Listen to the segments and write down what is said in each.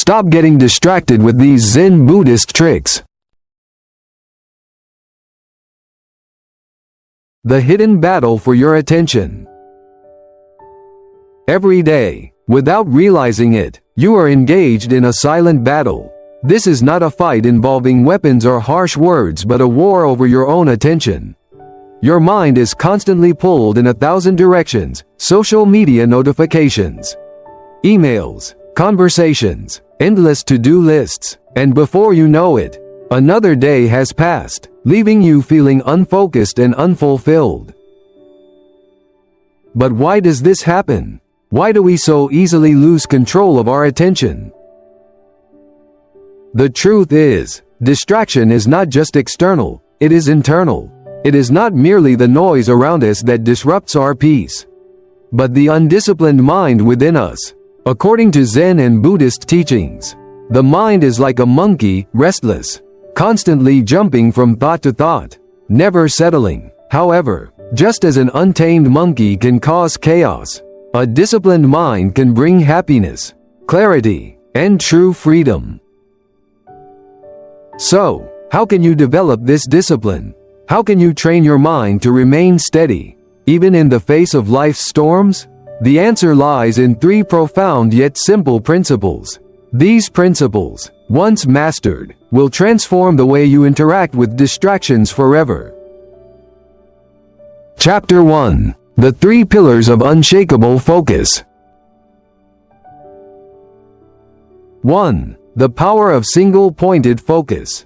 Stop getting distracted with these Zen Buddhist tricks. The hidden battle for your attention. Every day, without realizing it, you are engaged in a silent battle. This is not a fight involving weapons or harsh words but a war over your own attention. Your mind is constantly pulled in 1,000 directions: social media notifications, emails, conversations, endless to-do lists, and before you know it, another day has passed, leaving you feeling unfocused and unfulfilled. But why does this happen? Why do we so easily lose control of our attention? The truth is, distraction is not just external, it is internal. It is not merely the noise around us that disrupts our peace, but the undisciplined mind within us. According to Zen and Buddhist teachings, the mind is like a monkey, restless, constantly jumping from thought to thought, never settling. However, just as an untamed monkey can cause chaos, a disciplined mind can bring happiness, clarity, and true freedom. So, how can you develop this discipline? How can you train your mind to remain steady, even in the face of life's storms? The answer lies in 3 profound yet simple principles. These principles, once mastered, will transform the way you interact with distractions forever. Chapter 1: The 3 Pillars of Unshakable Focus. 1. The power of single-pointed focus.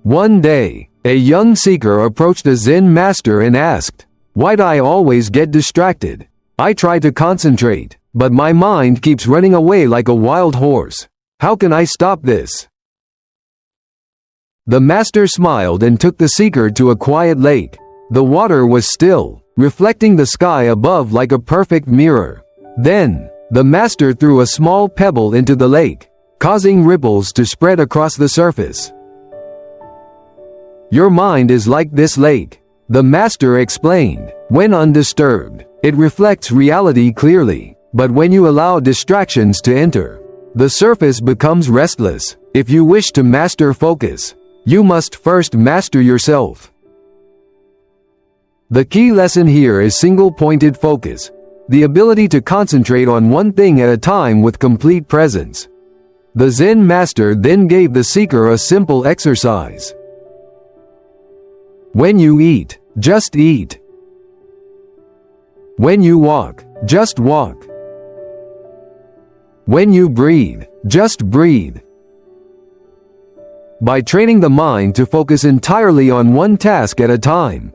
One day, a young seeker approached a Zen master and asked, "Why do I always get distracted? I try to concentrate, but my mind keeps running away like a wild horse. How can I stop this?" The master smiled and took the seeker to a quiet lake. The water was still, reflecting the sky above like a perfect mirror. Then, the master threw a small pebble into the lake, causing ripples to spread across the surface. "Your mind is like this lake," the master explained. "When undisturbed, it reflects reality clearly, but when you allow distractions to enter, the surface becomes restless. If you wish to master focus, you must first master yourself." The key lesson here is single-pointed focus, the ability to concentrate on one thing at a time with complete presence. The Zen master then gave the seeker a simple exercise. When you eat, just eat. When you walk, just walk. When you breathe, just breathe. By training the mind to focus entirely on one task at a time,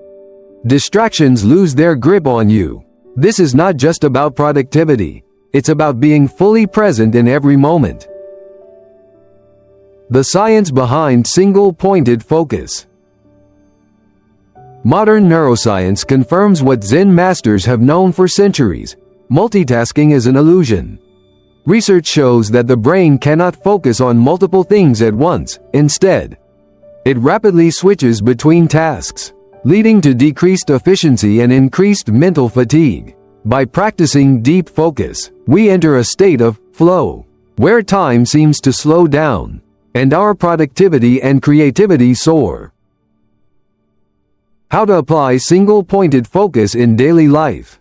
distractions lose their grip on you. This is not just about productivity, it's about being fully present in every moment. The science behind single-pointed focus. Modern neuroscience confirms what Zen masters have known for centuries: multitasking is an illusion. Research shows that the brain cannot focus on multiple things at once. Instead, it rapidly switches between tasks, leading to decreased efficiency and increased mental fatigue. By practicing deep focus, we enter a state of flow, where time seems to slow down, and our productivity and creativity soar. How to apply single-pointed focus in daily life.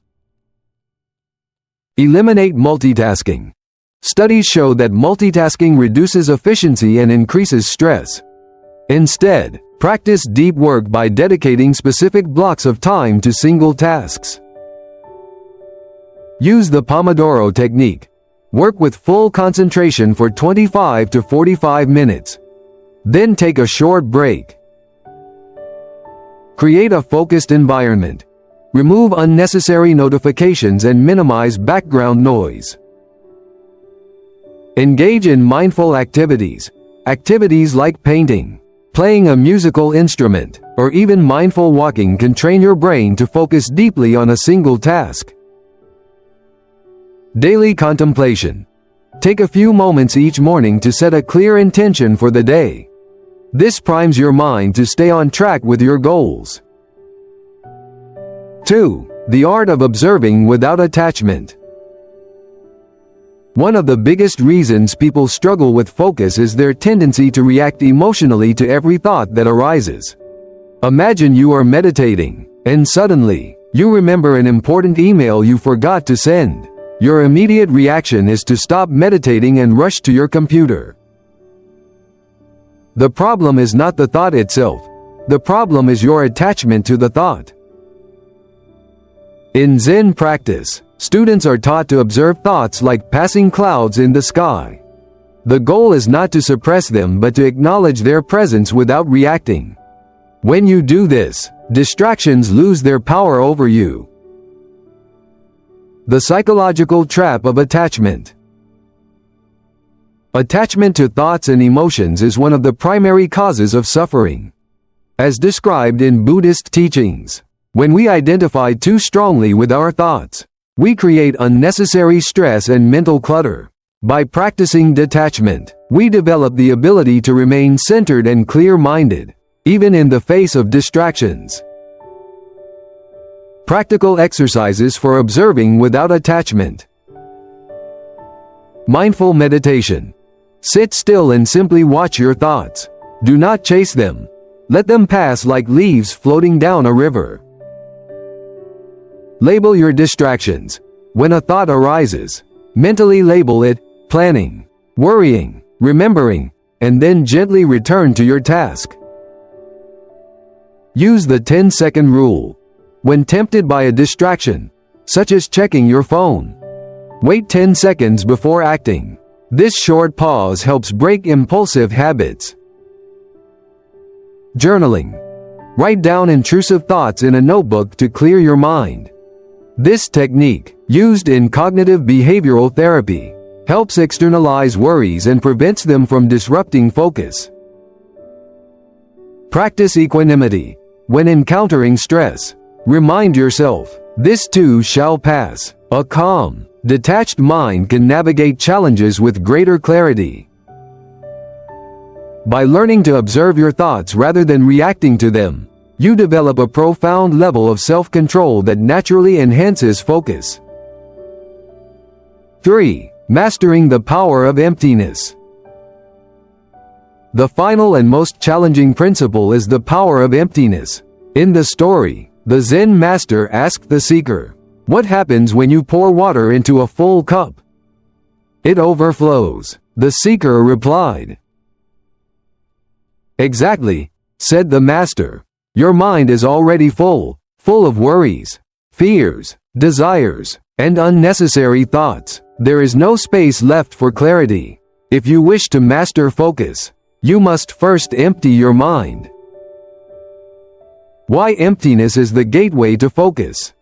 Eliminate multitasking. Studies show that multitasking reduces efficiency and increases stress. Instead, practice deep work by dedicating specific blocks of time to single tasks. Use the Pomodoro technique. Work with full concentration for 25 to 45 minutes. Then take a short break. Create a focused environment. Remove unnecessary notifications and minimize background noise. Engage in mindful activities. Activities like painting, playing a musical instrument, or even mindful walking can train your brain to focus deeply on a single task. Daily contemplation. Take a few moments each morning to set a clear intention for the day. This primes your mind to stay on track with your goals. 2. The art of observing without attachment. One of the biggest reasons people struggle with focus is their tendency to react emotionally to every thought that arises. Imagine you are meditating, and suddenly, you remember an important email you forgot to send. Your immediate reaction is to stop meditating and rush to your computer. The problem is not the thought itself. The problem is your attachment to the thought. In Zen practice, students are taught to observe thoughts like passing clouds in the sky. The goal is not to suppress them but to acknowledge their presence without reacting. When you do this, distractions lose their power over you. The psychological trap of attachment. Attachment to thoughts and emotions is one of the primary causes of suffering. As described in Buddhist teachings, when we identify too strongly with our thoughts, we create unnecessary stress and mental clutter. By practicing detachment, we develop the ability to remain centered and clear-minded, even in the face of distractions. Practical exercises for observing without attachment. Mindful meditation. Sit still and simply watch your thoughts. Do not chase them. Let them pass like leaves floating down a river. Label your distractions. When a thought arises, mentally label it, planning, worrying, remembering, and then gently return to your task. Use the 10-second rule. When tempted by a distraction, such as checking your phone, wait 10 seconds before acting. This short pause helps break impulsive habits. Journaling. Write down intrusive thoughts in a notebook to clear your mind. This technique, used in cognitive behavioral therapy, helps externalize worries and prevents them from disrupting focus. Practice equanimity. When encountering stress, remind yourself, this too shall pass. A calm, detached mind can navigate challenges with greater clarity. By learning to observe your thoughts rather than reacting to them, you develop a profound level of self-control that naturally enhances focus. 3. Mastering the power of emptiness. The final and most challenging principle is the power of emptiness. In the story, the Zen master asked the seeker, "What happens when you pour water into a full cup?" "It overflows," the seeker replied. "Exactly," said the master. "Your mind is already full of worries, fears, desires, and unnecessary thoughts. There is no space left for clarity. If you wish to master focus, you must first empty your mind." Why emptiness is the gateway to focus.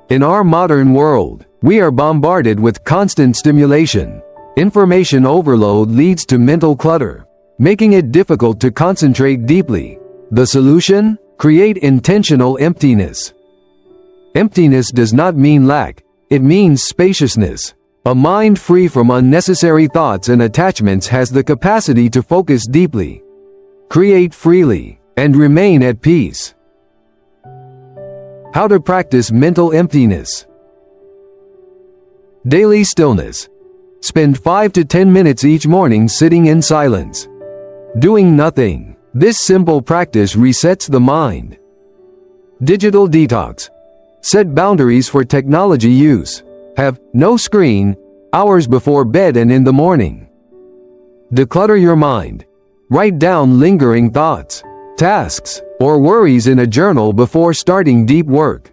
In our modern world, we are bombarded with constant stimulation. Information overload leads to mental clutter, making it difficult to concentrate deeply. The solution? Create intentional emptiness. Emptiness does not mean lack, it means spaciousness. A mind free from unnecessary thoughts and attachments has the capacity to focus deeply, create freely, and remain at peace. How to practice mental emptiness. Daily stillness. Spend 5 to 10 minutes each morning sitting in silence, doing nothing. This simple practice resets the mind. Digital detox. Set boundaries for technology use. Have no screen hours before bed and in the morning. Declutter your mind. Write down lingering thoughts, tasks, or worries in a journal before starting deep work.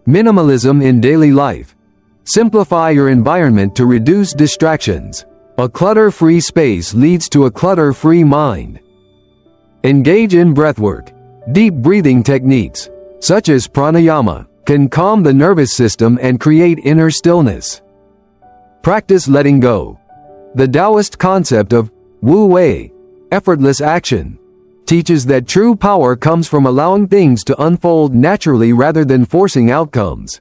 Minimalism in daily life. Simplify your environment to reduce distractions. A clutter-free space leads to a clutter-free mind. Engage in breathwork. Deep breathing techniques, such as pranayama, can calm the nervous system and create inner stillness. Practice letting go. The Taoist concept of wu wei, effortless action, teaches that true power comes from allowing things to unfold naturally rather than forcing outcomes.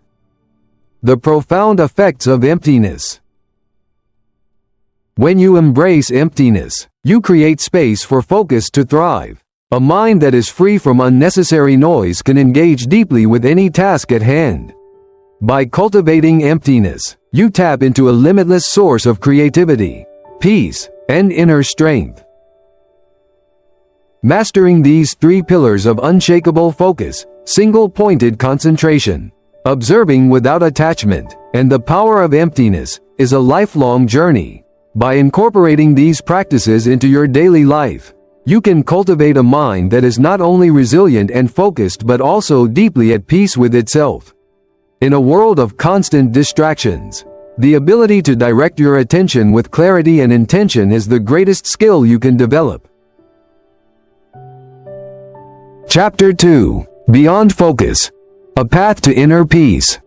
The profound effects of emptiness. When you embrace emptiness, you create space for focus to thrive. A mind that is free from unnecessary noise can engage deeply with any task at hand. By cultivating emptiness, you tap into a limitless source of creativity, peace, and inner strength. Mastering these three pillars of unshakable focus, single-pointed concentration, observing without attachment, and the power of emptiness, is a lifelong journey. By incorporating these practices into your daily life, you can cultivate a mind that is not only resilient and focused but also deeply at peace with itself. In a world of constant distractions, the ability to direct your attention with clarity and intention is the greatest skill you can develop. Chapter 2: Beyond Focus, A Path to Inner Peace.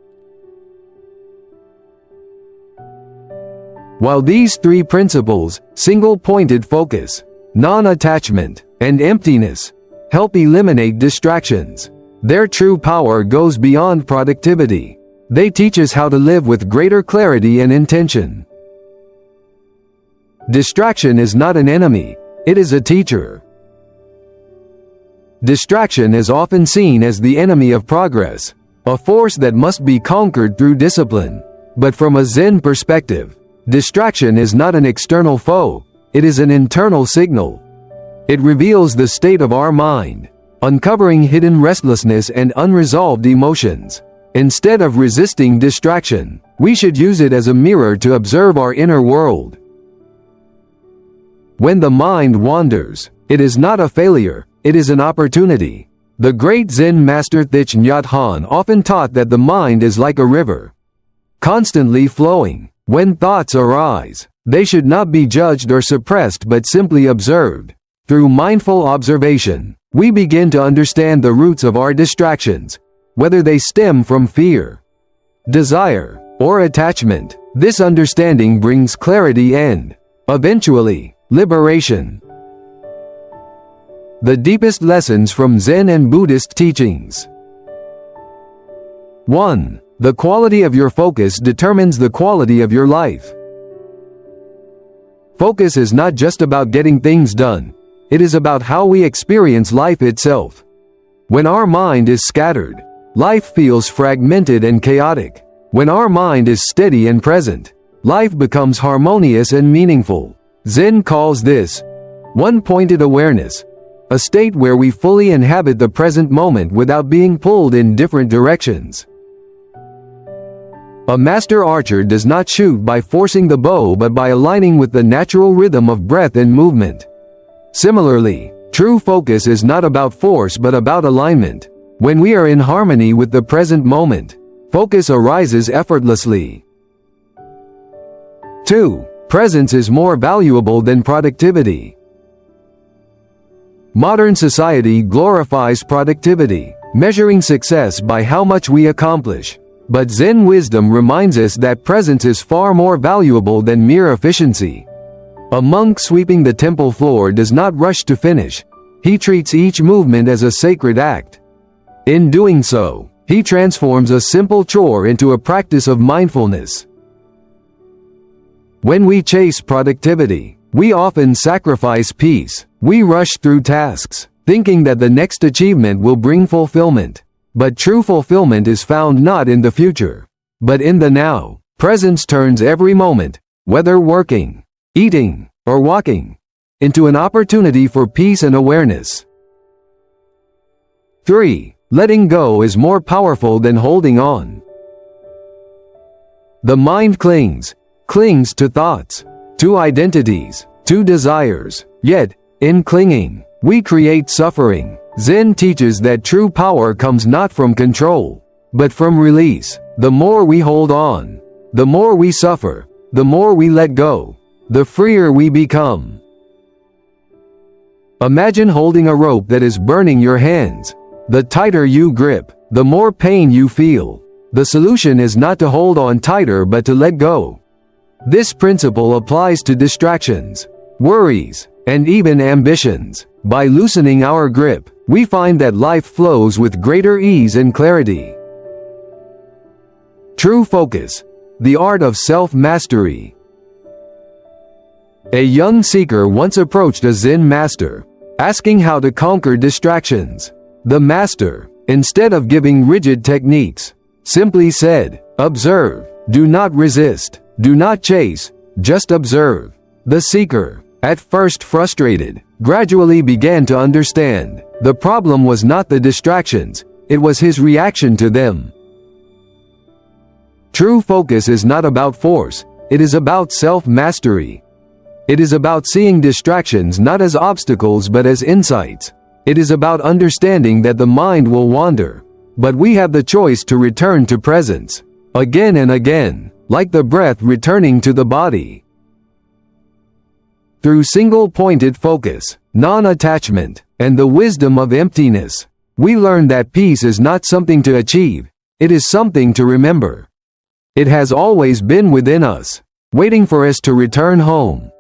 While these three principles, single-pointed focus, non-attachment, and emptiness, help eliminate distractions, their true power goes beyond productivity. They teach us how to live with greater clarity and intention. Distraction is not an enemy, it is a teacher. Distraction is often seen as the enemy of progress, a force that must be conquered through discipline. But from a Zen perspective, distraction is not an external foe, it is an internal signal. It reveals the state of our mind, uncovering hidden restlessness and unresolved emotions. Instead of resisting distraction, we should use it as a mirror to observe our inner world. When the mind wanders, it is not a failure, it is an opportunity. The great Zen master Thich Nhat Hanh often taught that the mind is like a river, constantly flowing. When thoughts arise, they should not be judged or suppressed but simply observed. Through mindful observation, we begin to understand the roots of our distractions, whether they stem from fear, desire, or attachment. This understanding brings clarity and, eventually, liberation. The deepest lessons from Zen and Buddhist teachings. 1. The quality of your focus determines the quality of your life. Focus is not just about getting things done. It is about how we experience life itself. When our mind is scattered, life feels fragmented and chaotic. When our mind is steady and present, life becomes harmonious and meaningful. Zen calls this one-pointed awareness, a state where we fully inhabit the present moment without being pulled in different directions. A master archer does not shoot by forcing the bow but by aligning with the natural rhythm of breath and movement. Similarly, true focus is not about force but about alignment. When we are in harmony with the present moment, focus arises effortlessly. 2. Presence is more valuable than productivity. Modern society glorifies productivity, measuring success by how much we accomplish. But Zen wisdom reminds us that presence is far more valuable than mere efficiency. A monk sweeping the temple floor does not rush to finish. He treats each movement as a sacred act. In doing so, he transforms a simple chore into a practice of mindfulness. When we chase productivity, we often sacrifice peace. We rush through tasks, thinking that the next achievement will bring fulfillment. But true fulfillment is found not in the future, but in the now. Presence turns every moment, whether working, eating, or walking, into an opportunity for peace and awareness. 3. Letting go is more powerful than holding on. The mind clings to thoughts, to identities, to desires. Yet, in clinging, we create suffering. Zen teaches that true power comes not from control, but from release. The more we hold on, the more we suffer. The more we let go, the freer we become. Imagine holding a rope that is burning your hands. The tighter you grip, the more pain you feel. The solution is not to hold on tighter but to let go. This principle applies to distractions, worries, and even ambitions. By loosening our grip, we find that life flows with greater ease and clarity. True focus, the art of self-mastery. A young seeker once approached a Zen master, asking how to conquer distractions. The master, instead of giving rigid techniques, simply said, Observe. Do not resist. Do not chase. Just observe. The seeker, at first frustrated, gradually began to understand. The problem was not the distractions, it was his reaction to them. True focus is not about force, it is about self-mastery. It is about seeing distractions not as obstacles but as insights. It is about understanding that the mind will wander, but we have the choice to return to presence, again and again, like the breath returning to the body. Through single-pointed focus, non-attachment, and the wisdom of emptiness, we learn that peace is not something to achieve, it is something to remember. It has always been within us, waiting for us to return home.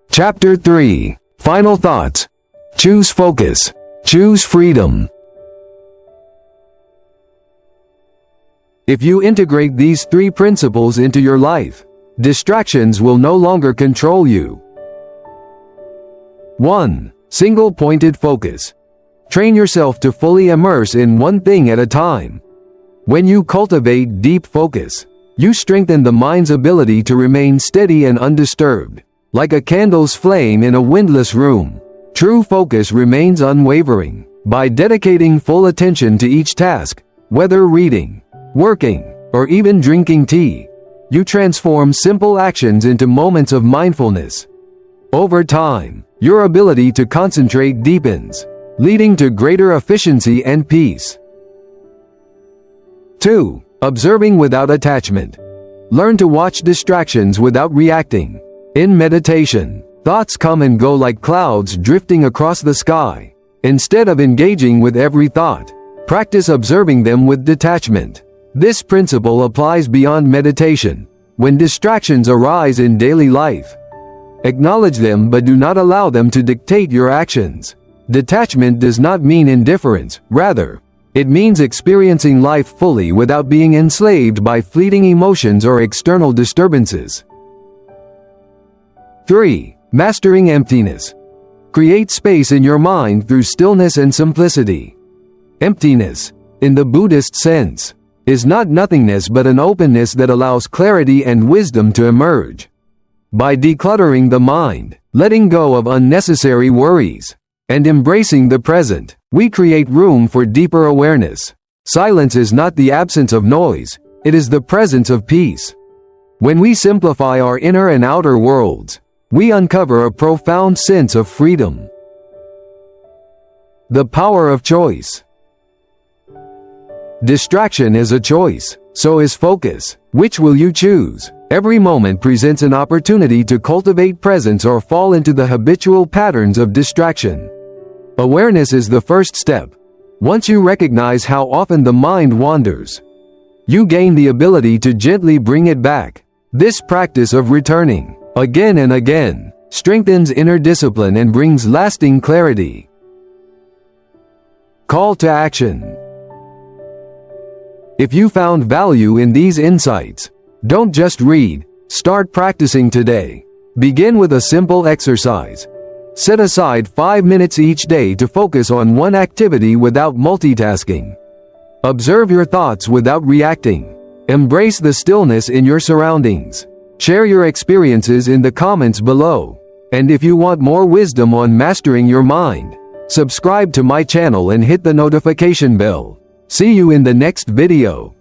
Chapter 3. Final Thoughts. Choose focus. Choose freedom. If you integrate these three principles into your life, distractions will no longer control you. 1. Single-pointed focus. Train yourself to fully immerse in one thing at a time. When you cultivate deep focus, you strengthen the mind's ability to remain steady and undisturbed, like a candle's flame in a windless room. True focus remains unwavering. By dedicating full attention to each task, whether reading, working, or even drinking tea, you transform simple actions into moments of mindfulness. Over time, your ability to concentrate deepens, leading to greater efficiency and peace. 2. Observing without attachment. Learn to watch distractions without reacting. In meditation, thoughts come and go like clouds drifting across the sky. Instead of engaging with every thought, practice observing them with detachment. This principle applies beyond meditation. When distractions arise in daily life, acknowledge them but do not allow them to dictate your actions. Detachment does not mean indifference, rather, it means experiencing life fully without being enslaved by fleeting emotions or external disturbances. 3. Mastering emptiness. Create space in your mind through stillness and simplicity. Emptiness, in the Buddhist sense, is not nothingness but an openness that allows clarity and wisdom to emerge. By decluttering the mind, letting go of unnecessary worries, and embracing the present, we create room for deeper awareness. Silence is not the absence of noise, it is the presence of peace. When we simplify our inner and outer worlds, we uncover a profound sense of freedom. The power of choice. Distraction is a choice, so is focus. Which will you choose? Every moment presents an opportunity to cultivate presence or fall into the habitual patterns of distraction. Awareness is the first step. Once you recognize how often the mind wanders, you gain the ability to gently bring it back. This practice of returning, again and again, strengthens inner discipline and brings lasting clarity. Call to action. If you found value in these insights, don't just read, start practicing today. Begin with a simple exercise. Set aside 5 minutes each day to focus on one activity without multitasking. Observe your thoughts without reacting. Embrace the stillness in your surroundings. Share your experiences in the comments below. And if you want more wisdom on mastering your mind, subscribe to my channel and hit the notification bell. See you in the next video.